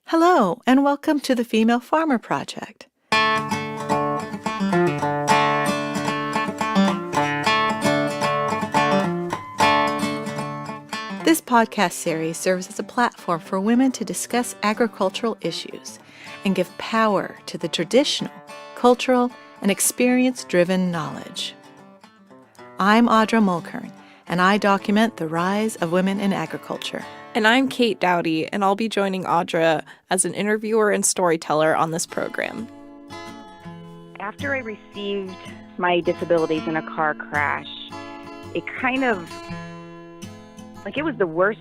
Hello, and welcome to the Female Farmer Project. This podcast series serves as a platform for women to discuss agricultural issues and give power to the traditional, cultural, and experience-driven knowledge. I'm Audra Mulkern, and I document the rise of women in agriculture. And I'm Kate Dowdy, and I'll be joining Audra as an interviewer and storyteller on this program. After I received my disabilities in a car crash, it kind of, it was the worst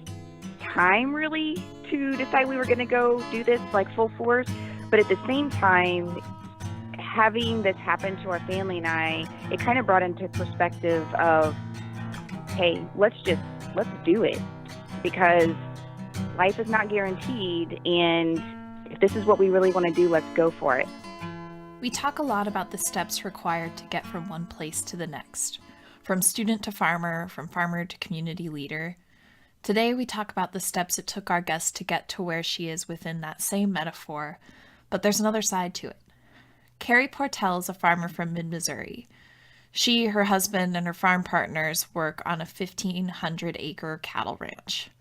time really to decide we were going to go do this full force. But at the same time, having this happen to our family and I, it kind of brought into perspective of, hey, let's do it. Because life is not guaranteed, and if this is what we really want to do, let's go for it. We talk a lot about the steps required to get from one place to the next, from student to farmer, from farmer to community leader. Today we talk about the steps it took our guest to get to where she is within that same metaphor, but there's another side to it. Carey Portell is a farmer from mid-Missouri. She, her husband, and her farm partners work on a 1,500-acre cattle ranch.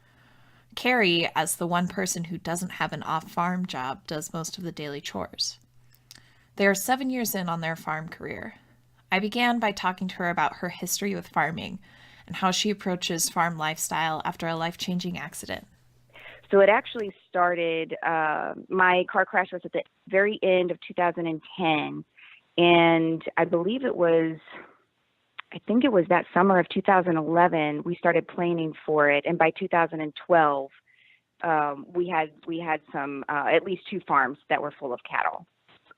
Carey, as the one person who doesn't have an off-farm job, does most of the daily chores. They are 7 years in on their farm career. I began by talking to her about her history with farming and how she approaches farm lifestyle after a life-changing accident. So it actually started, my car crash was at the very end of 2010. And I believe it was that summer of 2011, we started planning for it. And by 2012, we had some, at least 2 farms that were full of cattle.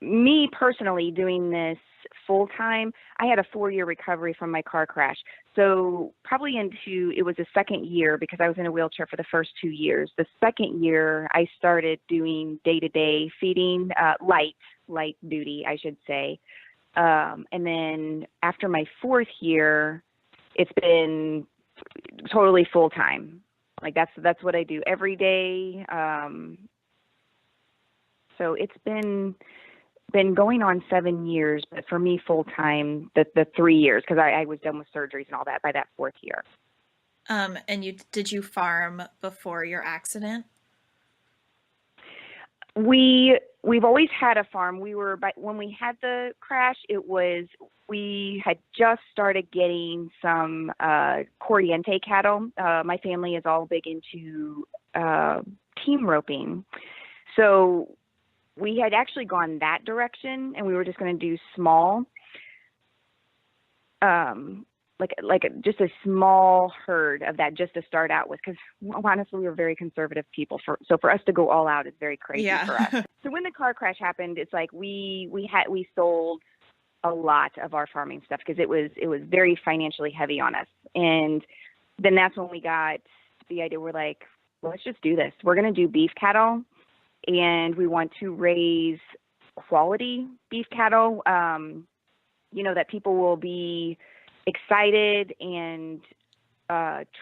Me personally doing this full time, I had a 4-year recovery from my car crash. So probably it was the second year, because I was in a wheelchair for the first 2 years. The second year I started doing day-to-day feeding, light duty, I should say. And then after my 4th year, it's been totally full time. That's what I do every day. So it's been going on 7 years, but for me full time, the 3 years, because I was done with surgeries and all that by that 4th year. And did you farm before your accident? We've always had a farm. When we had the crash, we had just started getting some Corriente cattle. My family is all big into team roping. So we had actually gone that direction, and we were just going to do small, just a small herd of that just to start out with, because honestly, we were very conservative people. So for us to go all out is very crazy for us. So when the car crash happened, it's like we sold a lot of our farming stuff because it was very financially heavy on us. And then that's when we got the idea. We're like, let's just do this. We're going to do beef cattle, and we want to raise quality beef cattle, that people will be excited and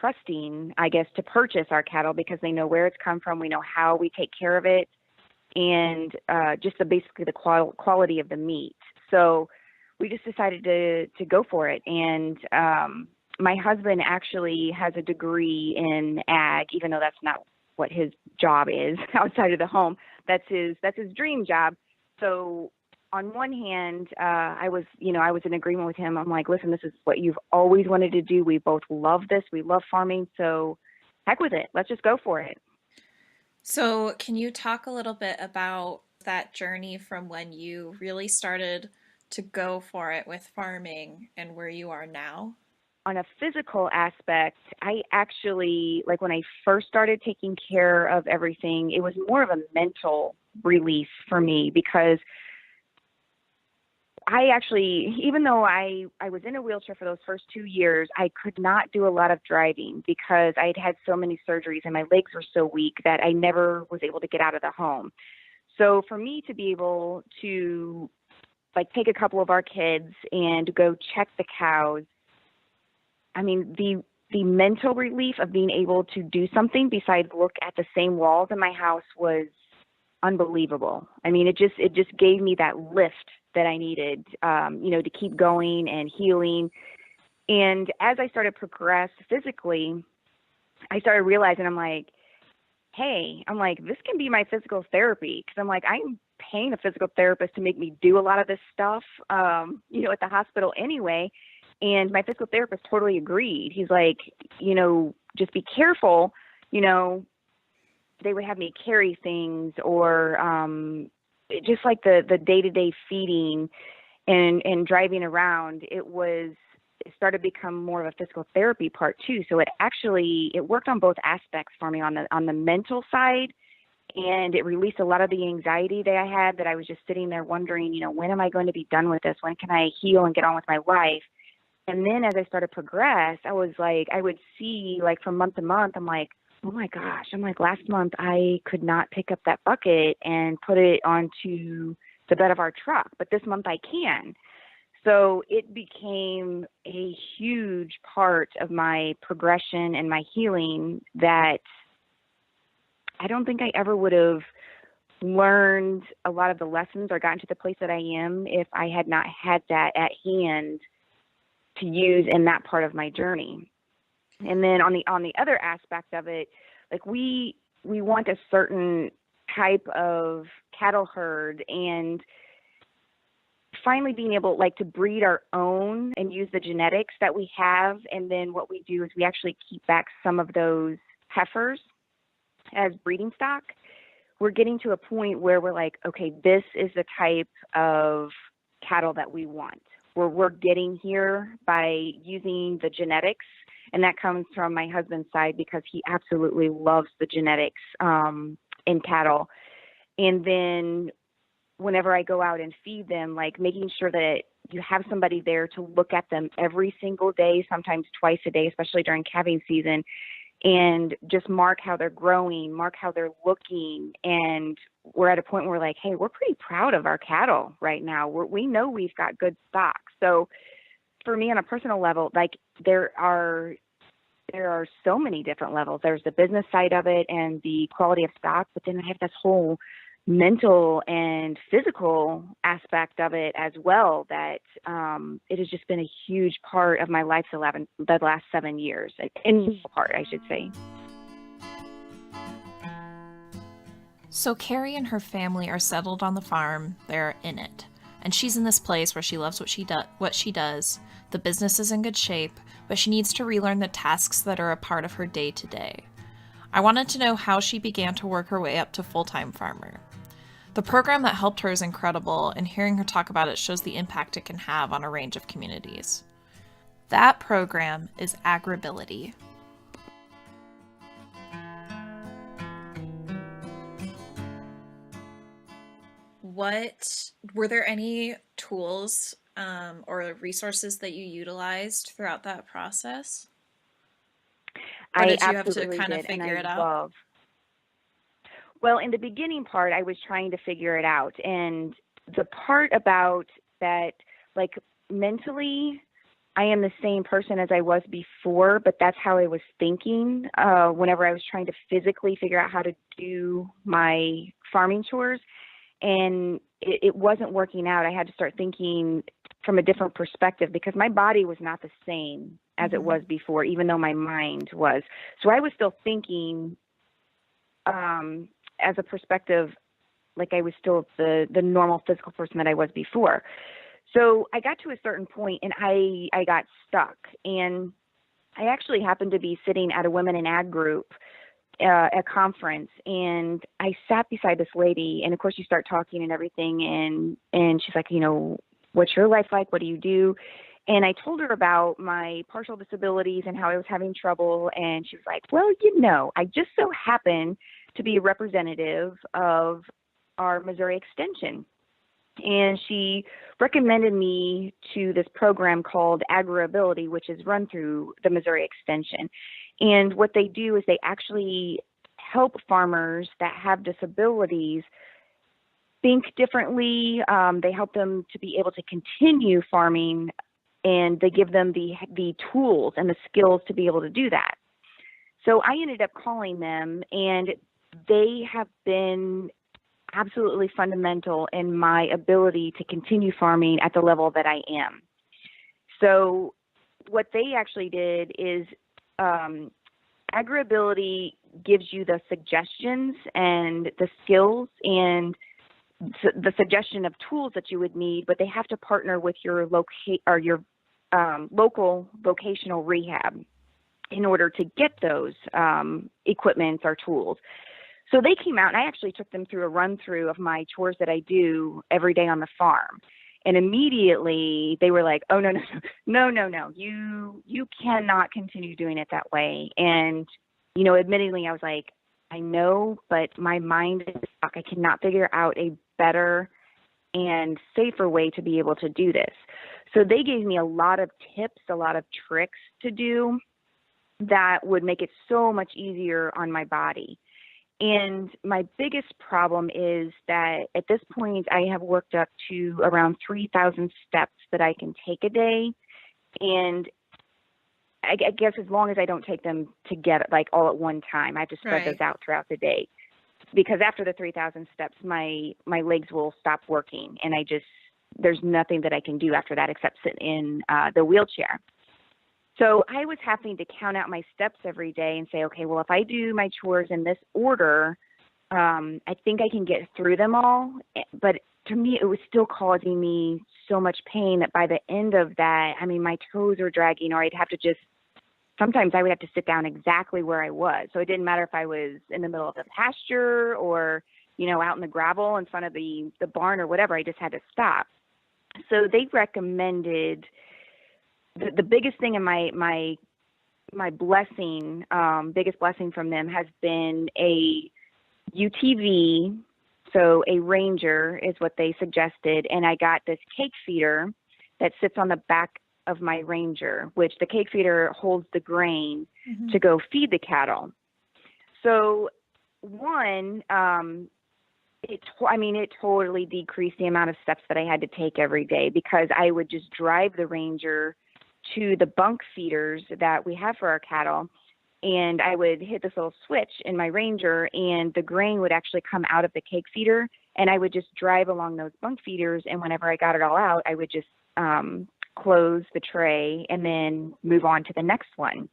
trusting, I guess, to purchase our cattle because they know where it's come from. We know how we take care of it, and just basically the quality of the meat. So we just decided to go for it. And my husband actually has a degree in ag, even though that's not what his job is outside of the home. That's his dream job. So on one hand, I was in agreement with him. I'm like, listen, this is what you've always wanted to do. We both love this. We love farming. So heck with it. Let's just go for it. So can you talk a little bit about that journey from when you really started to go for it with farming and where you are now? On a physical aspect, I actually, when I first started taking care of everything, it was more of a mental release for me, because I actually, even though I was in a wheelchair for those first 2 years, I could not do a lot of driving because I'd had so many surgeries and my legs were so weak that I never was able to get out of the home. So for me to be able to take a couple of our kids and go check the cows, I mean, the mental relief of being able to do something besides look at the same walls in my house was unbelievable. I mean, it just gave me that lift that I needed, to keep going and healing. And as I started to progress physically, I started realizing, I'm like, hey, this can be my physical therapy. Because I'm paying a physical therapist to make me do a lot of this stuff, at the hospital anyway. And my physical therapist totally agreed. He's like, just be careful, they would have me carry things, or just like the day-to-day feeding and driving around. It started to become more of a physical therapy part too. So it worked on both aspects for me, on the mental side, and it released a lot of the anxiety that I had, that I was just sitting there wondering, when am I going to be done with this? When can I heal and get on with my life? And then as I started to progress, I was like, I would see, like, from month to month, I'm like, oh my gosh, last month I could not pick up that bucket and put it onto the bed of our truck, but this month I can. So it became a huge part of my progression and my healing that I don't think I ever would have learned a lot of the lessons or gotten to the place that I am if I had not had that at hand to use in that part of my journey. And then on the other aspect of it, like we want a certain type of cattle herd, and finally being able, like, to breed our own and use the genetics that we have. And then what we do is we actually keep back some of those heifers as breeding stock. We're getting to a point where we're like, okay, this is the type of cattle that we want. We're getting here by using the genetics, and that comes from my husband's side because he absolutely loves the genetics in cattle. And then whenever I go out and feed them, like, making sure that you have somebody there to look at them every single day, sometimes twice a day, especially during calving season, and just mark how they're growing, mark how they're looking. And we're at a point where we're like, hey, we're pretty proud of our cattle right now. We know we've got good stock. So for me, on a personal level, like, there are so many different levels. There's the business side of it and the quality of stock, but then I have this whole mental and physical aspect of it as well, that it has just been a huge part of my life the last 7 years, in part, I should say. So Carey and her family are settled on the farm. They're in it. And she's in this place where she loves what she does. The business is in good shape, but she needs to relearn the tasks that are a part of her day-to-day. I wanted to know how she began to work her way up to full-time farmer. The program that helped her is incredible, and hearing her talk about it shows the impact it can have on a range of communities. That program is AgrAbility. Were there any tools or resources that you utilized throughout that process? Or did you have to kind of figure it out? Well, in the beginning part, I was trying to figure it out. And the part about that, like, mentally, I am the same person as I was before, but that's how I was thinking whenever I was trying to physically figure out how to do my farming chores. And it wasn't working out. I had to start thinking from a different perspective because my body was not the same as it was before, even though my mind was. So I was still thinking as a perspective, like I was still the normal physical person that I was before. So I got to a certain point and I got stuck. And I actually happened to be sitting at a Women in Ag group a conference, and I sat beside this lady, and of course you start talking and everything, and she's like, what's your life like? What do you do? And I told her about my partial disabilities and how I was having trouble, and she was like, well, I just so happen to be a representative of our Missouri Extension. And she recommended me to this program called AgrAbility, which is run through the Missouri Extension. And what they do is they actually help farmers that have disabilities think differently. They help them to be able to continue farming, and they give them the tools and the skills to be able to do that. So I ended up calling them, and they have been absolutely fundamental in my ability to continue farming at the level that I am. So what they actually did is AgrAbility gives you the suggestions and the skills and the suggestion of tools that you would need, but they have to partner with your local vocational rehab in order to get those equipments or tools. So they came out, and I actually took them through a run-through of my chores that I do every day on the farm. And immediately they were like, oh, no, you cannot continue doing it that way. And, you know, admittedly, I was like, I know, but my mind is stuck. I cannot figure out a better and safer way to be able to do this. So they gave me a lot of tips, a lot of tricks to do that would make it so much easier on my body. And my biggest problem is that at this point, I have worked up to around 3,000 steps that I can take a day. And I guess as long as I don't take them together, like all at one time, I have to spread those out throughout the day. Because after the 3,000 steps, my legs will stop working. And there's nothing that I can do after that except sit in the wheelchair. So I was having to count out my steps every day and say, okay, well, if I do my chores in this order, I think I can get through them all. But to me, it was still causing me so much pain that by the end of that, I mean, my toes were dragging, or sometimes I would have to sit down exactly where I was. So it didn't matter if I was in the middle of the pasture or, you know, out in the gravel in front of the barn or whatever. I just had to stop. So they recommended the biggest thing in my blessing, biggest blessing from them has been a UTV. So a Ranger is what they suggested. And I got this cake feeder that sits on the back of my Ranger, which the cake feeder holds the grain to go feed the cattle. So one, it totally decreased the amount of steps that I had to take every day, because I would just drive the Ranger to the bunk feeders that we have for our cattle, and I would hit this little switch in my Ranger, and the grain would actually come out of the cake feeder, and I would just drive along those bunk feeders, and whenever I got it all out, I would just close the tray and then move on to the next one.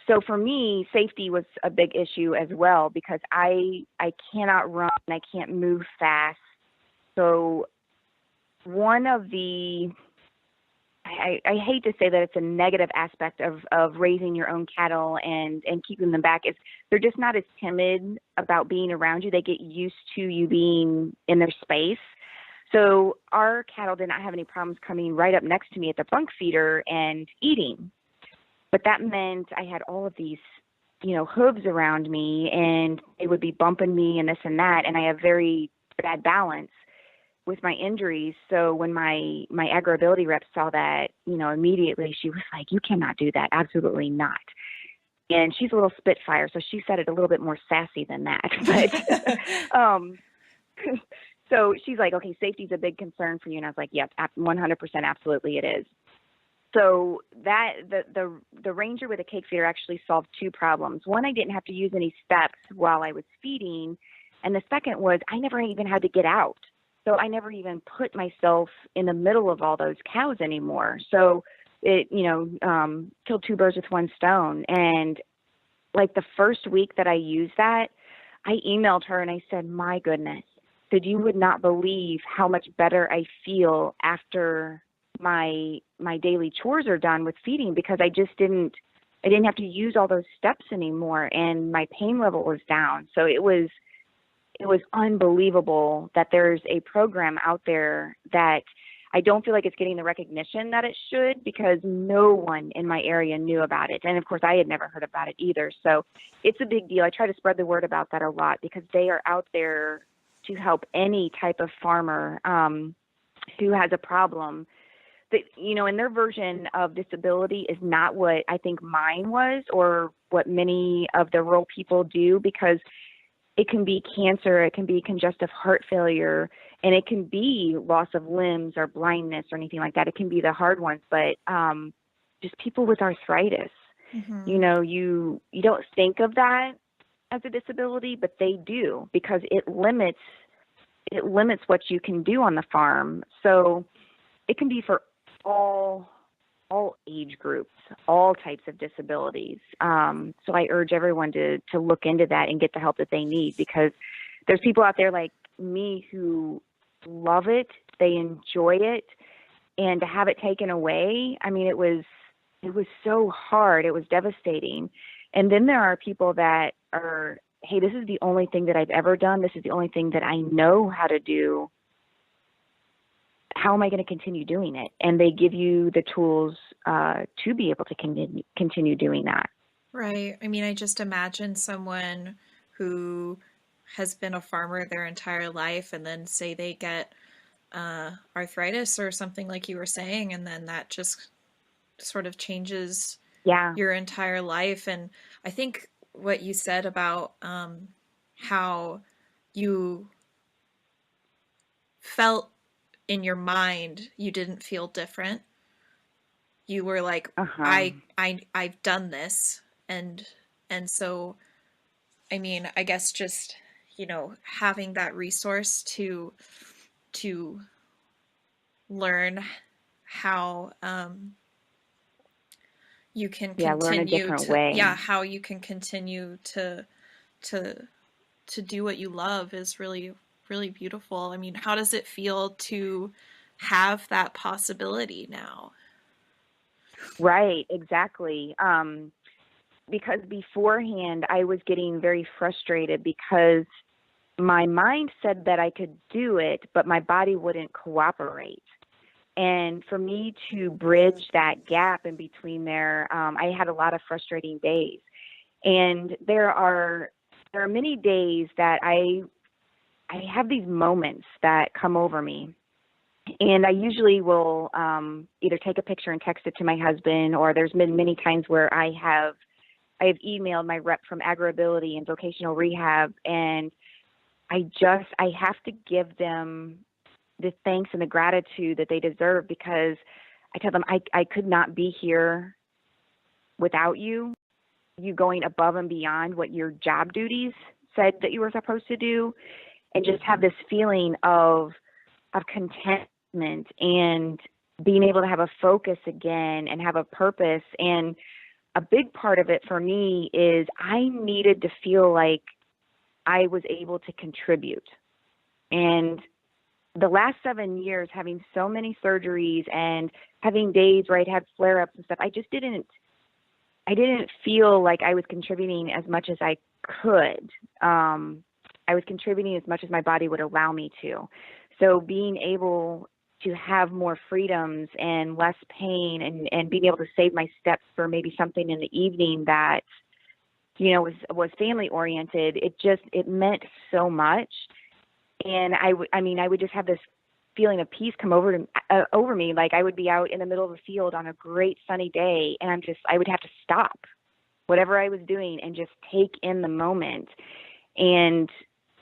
So for me, safety was a big issue as well, because I cannot run, I can't move fast. So one of the I hate to say that it's a negative aspect of raising your own cattle and keeping them back, is they're just not as timid about being around you. They get used to you being in their space. So our cattle did not have any problems coming right up next to me at the bunk feeder and eating. But that meant I had all of these, you know, hooves around me, and they would be bumping me and this and that. And I have very bad balance with my injuries. So when my AgrAbility rep saw that, you know, immediately she was like, you cannot do that. Absolutely not. And she's a little spitfire, so she said it a little bit more sassy than that. But so she's like, okay, safety's a big concern for you. And I was like, yep, 100% absolutely it is. So that the Ranger with a cake feeder actually solved two problems. One, I didn't have to use any steps while I was feeding. And the second was I never even had to get out. So I never even put myself in the middle of all those cows anymore. So it, you know, killed two birds with one stone. And like the first week that I used that, I emailed her and I said, my goodness, that you would not believe how much better I feel after my daily chores are done with feeding, because I didn't have to use all those steps anymore, and my pain level was down. So it was unbelievable that there's a program out there that I don't feel like it's getting the recognition that it should, because no one in my area knew about it. And of course I had never heard about it either. So it's a big deal. I try to spread the word about that a lot, because they are out there to help any type of farmer who has a problem. That, you know, and their version of disability is not what I think mine was, or what many of the rural people do, because it can be cancer, it can be congestive heart failure, and it can be loss of limbs or blindness or anything like that. It can be the hard ones, but just people with arthritis. You know, you don't think of that as a disability, but they do, because it limits what you can do on the farm. So it can be for all age groups, all types of disabilities. So I urge everyone to look into that and get the help that they need, because there's people out there like me who love it, they enjoy it, and to have it taken away, I mean, it was so hard, it was devastating. And then there are people that are, hey, this is the only thing that I've ever done, this is the only thing that I know how to do. How am I going to continue doing it? And they give you the tools to be able to continue doing that. Right. I mean, I just imagine someone who has been a farmer their entire life, and then say they get arthritis or something like you were saying, and then that just sort of changes your entire life. And I think what you said about how you felt in your mind, you didn't feel different. You were like, I've done this. And so, I mean, I guess just, having that resource to learn how you can continue how you can continue to do what you love is really, really beautiful. I mean, how does it feel to have that possibility now? Right, exactly. Because beforehand I was getting very frustrated because my mind said that I could do it, but my body wouldn't cooperate. And for me to bridge that gap in between there, I had a lot of frustrating days. And there are many days that I have these moments that come over me. And I usually will either take a picture and text it to my husband, or there's been many times where I have emailed my rep from AgrAbility and vocational rehab, and I have to give them the thanks and the gratitude that they deserve, because I tell them I could not be here without you going above and beyond what your job duties said that you were supposed to do, and just have this feeling of contentment and being able to have a focus again and have a purpose. And a big part of it for me is I needed to feel like I was able to contribute. And the last 7 years, having so many surgeries and having days where I'd had flare-ups and stuff, I didn't feel like I was contributing as much as I could. I was contributing as much as my body would allow me to. So being able to have more freedoms and less pain, and being able to save my steps for maybe something in the evening that, was family oriented, it meant so much. And I would just have this feeling of peace come over me. Like I would be out in the middle of a field on a great sunny day, and I would have to stop whatever I was doing and just take in the moment. And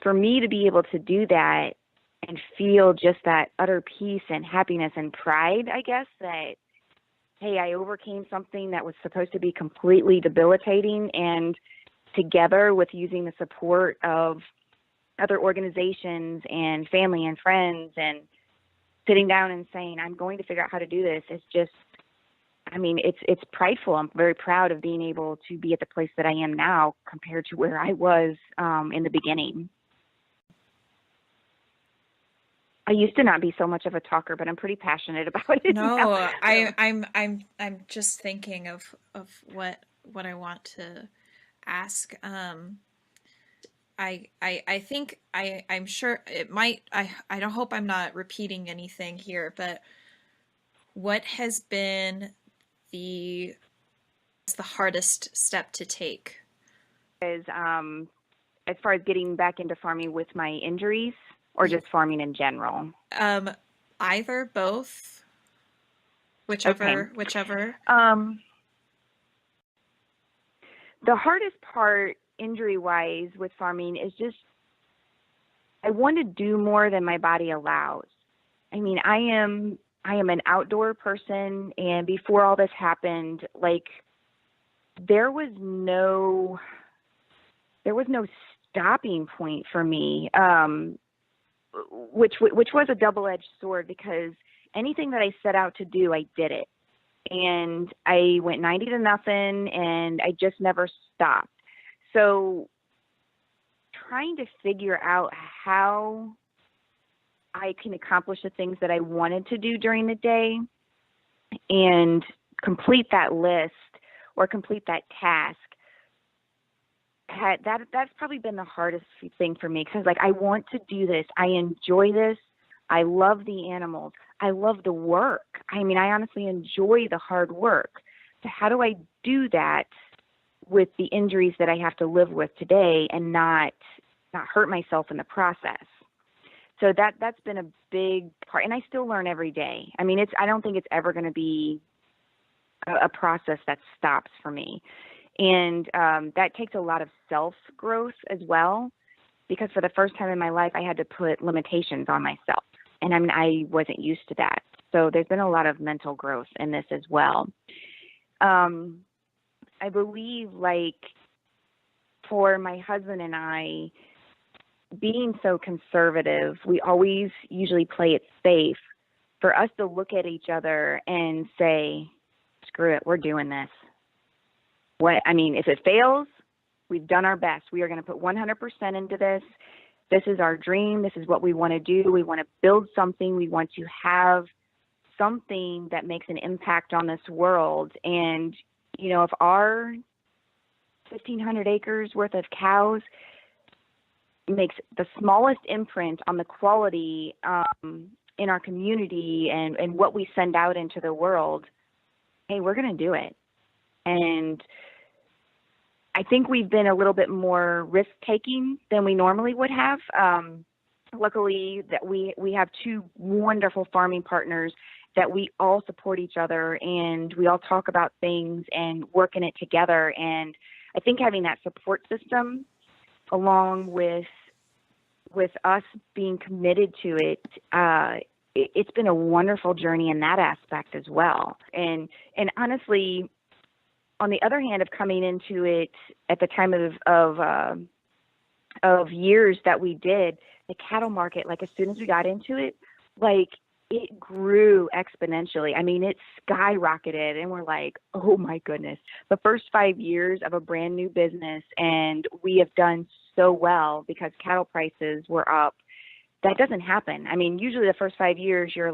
for me to be able to do that and feel just that utter peace and happiness and pride, I guess, that, hey, I overcame something that was supposed to be completely debilitating, and together with using the support of other organizations and family and friends and sitting down and saying, I'm going to figure out how to do this, it's just, it's prideful. I'm very proud of being able to be at the place that I am now compared to where I was in the beginning. I used to not be so much of a talker, but I'm pretty passionate about it. No, now. I'm just thinking of what I want to ask. I think I'm sure it might. I don't hope I'm not repeating anything here, but what has been the hardest step to take? Is as far as getting back into farming with my injuries, or just farming in general? Either, both, whichever. The hardest part, injury-wise, with farming is just I want to do more than my body allows. I am an outdoor person, and before all this happened, there was no there was no stopping point for me, which was a double-edged sword, because anything that I set out to do, I did it. And I went 90-0, and I just never stopped. So trying to figure out how I can accomplish the things that I wanted to do during the day and complete that list or complete that task, that's probably been the hardest thing for me, because I want to do this. I enjoy this. I love the animals. I love the work. I mean, I honestly enjoy the hard work. So how do I do that with the injuries that I have to live with today and not hurt myself in the process? So that's been a big part, and I still learn every day. I mean, I don't think it's ever going to be a process that stops for me. And that takes a lot of self-growth as well, because for the first time in my life, I had to put limitations on myself. And I mean, I wasn't used to that. So there's been a lot of mental growth in this as well. I believe, for my husband and I, being so conservative, we always usually play it safe. For us to look at each other and say, screw it, we're doing this. If it fails, we've done our best. We are going to put 100% into this. This is our dream. This is what we want to do. We want to build something. We want to have something that makes an impact on this world. And, if our 1,500 acres worth of cows makes the smallest imprint on the quality in our community and what we send out into the world, hey, we're going to do it. And I think we've been a little bit more risk-taking than we normally would have. Luckily, that we have two wonderful farming partners that we all support each other, and we all talk about things and working it together. And I think having that support system, along with us being committed to it, it's been a wonderful journey in that aspect as well. And honestly, on the other hand of coming into it at the time of years that we did, the cattle market, as soon as we got into it, it grew exponentially. I mean, it skyrocketed, and we're like, oh my goodness, the first 5 years of a brand new business, and we have done so well because cattle prices were up. That doesn't happen. I mean, usually the first 5 years, you're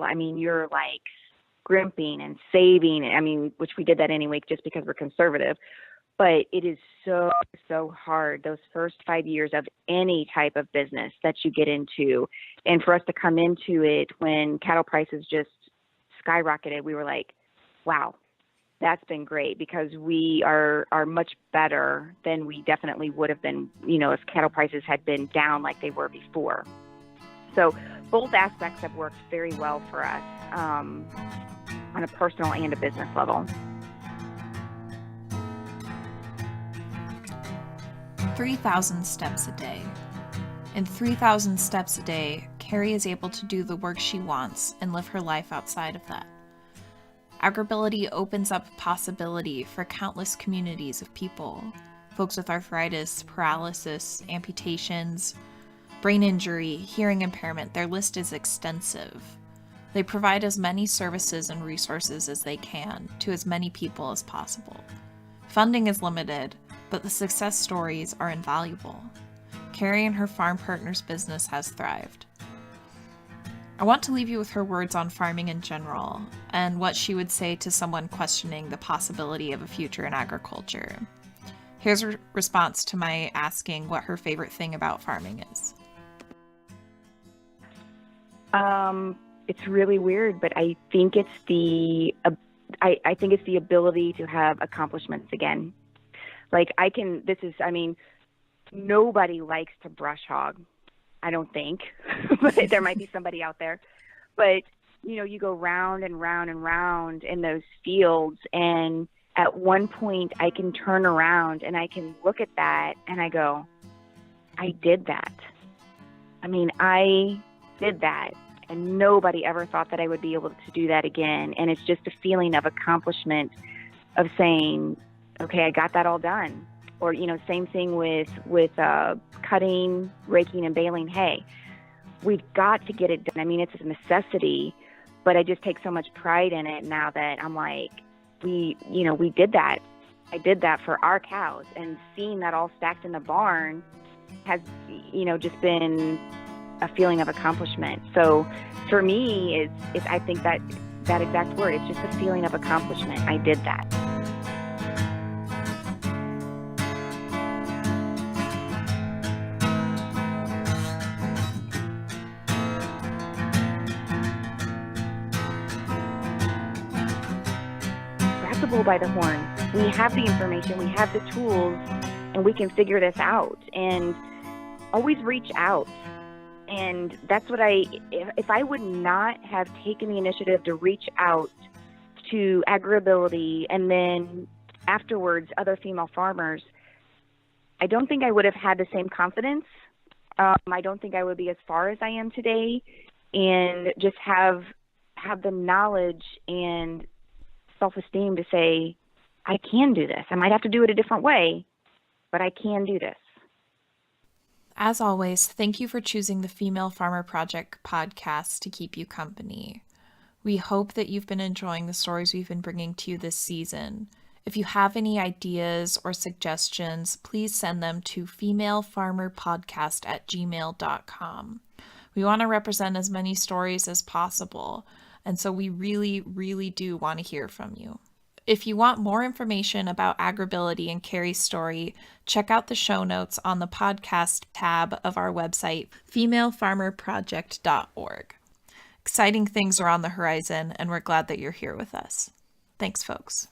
scrimping and saving, which we did that anyway, just because we're conservative. But it is so, so hard, those first 5 years of any type of business that you get into. And for us to come into it when cattle prices just skyrocketed, we were like, wow, that's been great, because we are much better than we definitely would have been, if cattle prices had been down like they were before. So both aspects have worked very well for us on a personal and a business level. 3,000 steps a day. In 3,000 steps a day, Carey is able to do the work she wants and live her life outside of that. AgrAbility opens up possibility for countless communities of people, folks with arthritis, paralysis, amputations, brain injury, hearing impairment. Their list is extensive. They provide as many services and resources as they can to as many people as possible. Funding is limited, but the success stories are invaluable. Carey and her farm partner's business has thrived. I want to leave you with her words on farming in general and what she would say to someone questioning the possibility of a future in agriculture. Here's her response to my asking what her favorite thing about farming is. It's really weird, but I think it's the ability to have accomplishments again. Nobody likes to brush hog, I don't think, but there might be somebody out there. But, you go round and round and round in those fields, and at one point I can turn around and I can look at that and I go, I did that. I did that. And nobody ever thought that I would be able to do that again. And it's just a feeling of accomplishment of saying, okay, I got that all done. Or, same thing with cutting, raking, and baling hay. We've got to get it done. I mean, it's a necessity, but I just take so much pride in it now that I'm like, we did that. I did that for our cows, and seeing that all stacked in the barn has, just been a feeling of accomplishment. So for me, it's I think that exact word, it's just a feeling of accomplishment. I did that. Grab the bull by the horn. We have the information, we have the tools, and we can figure this out. And always reach out. And that's what if I would not have taken the initiative to reach out to AgrAbility and then afterwards other female farmers, I don't think I would have had the same confidence. I don't think I would be as far as I am today, and just have the knowledge and self-esteem to say, I can do this. I might have to do it a different way, but I can do this. As always, thank you for choosing the Female Farmer Project podcast to keep you company. We hope that you've been enjoying the stories we've been bringing to you this season. If you have any ideas or suggestions, please send them to femalefarmerpodcast@gmail.com. We want to represent as many stories as possible, and so we really, really do want to hear from you. If you want more information about AgrAbility and Carey's story, check out the show notes on the podcast tab of our website, femalefarmerproject.org. Exciting things are on the horizon, and we're glad that you're here with us. Thanks, folks.